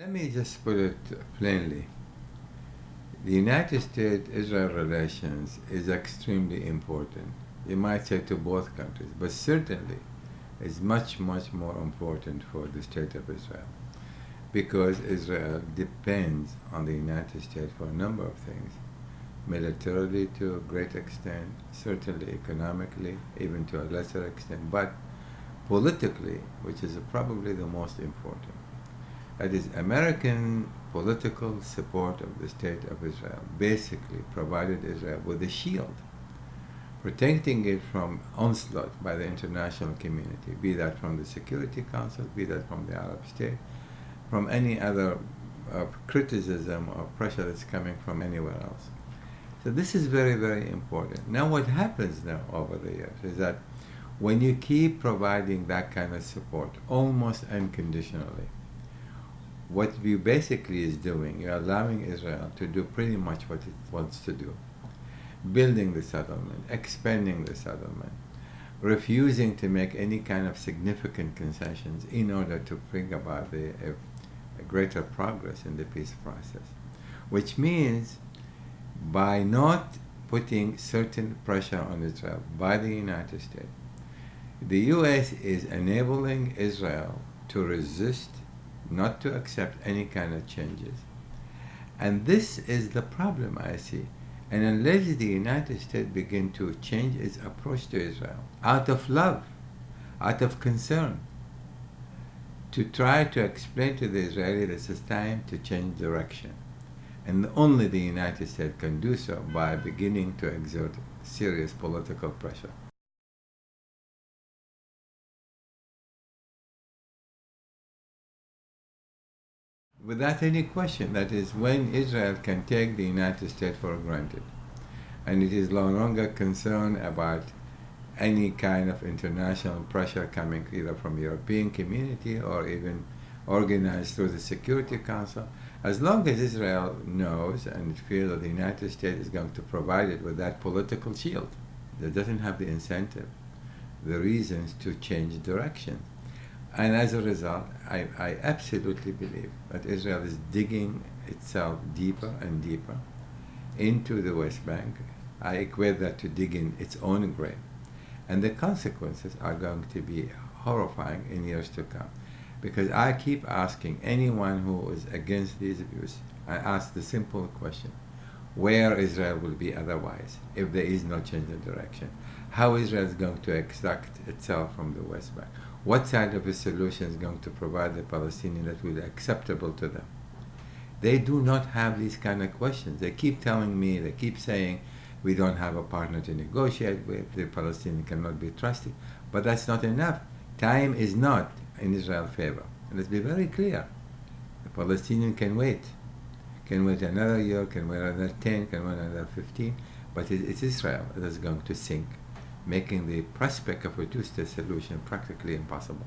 Let me just put it plainly. The United States-Israel relations is extremely important. You might say to both countries, but certainly is much, much more important for the State of Israel, because Israel depends on the United States for a number of things, militarily to a great extent, certainly economically, even to a lesser extent, but politically, which is probably the most important. That is, American political support of the State of Israel basically provided Israel with a shield, protecting it from onslaught by the international community, be that from the Security Council, be that from the Arab state, from any other criticism or pressure that's coming from anywhere else. So this is very, very important. Now what happens now over the years is that when you keep providing that kind of support almost unconditionally, what you basically is doing, you're allowing Israel to do pretty much what it wants to do. Building the settlement, expanding the settlement, refusing to make any kind of significant concessions in order to bring about a greater progress in the peace process. Which means by not putting certain pressure on Israel by the United States, the US is enabling Israel to resist, not to accept any kind of changes. And this is the problem I see. And unless the United States begin to change its approach to Israel, out of love, out of concern, to try to explain to the Israelis that it's time to change direction. And only the United States can do so by beginning to exert serious political pressure. Without any question, that is when Israel can take the United States for granted, and it is no longer concerned about any kind of international pressure coming either from the European community or even organized through the Security Council. As long as Israel knows and feels that the United States is going to provide it with that political shield, it doesn't have the incentive, the reasons to change direction. And as a result, I absolutely believe that Israel is digging itself deeper and deeper into the West Bank. I equate that to digging its own grave. And the consequences are going to be horrifying in years to come. Because I keep asking anyone who is against these views, I ask the simple question: where Israel will be otherwise if there is no change in direction? How Israel is going to extract itself from the West Bank? What side of a solution is going to provide the Palestinians that will be acceptable to them? They do not have these kind of questions. They keep telling me, they keep saying, we don't have a partner to negotiate with, the Palestinians cannot be trusted. But that's not enough. Time is not in Israel's favor. And let's be very clear. The Palestinians can wait another year, can wait another 10, can wait another 15, but it's Israel that is going to sink, making the prospect of a two-state solution practically impossible.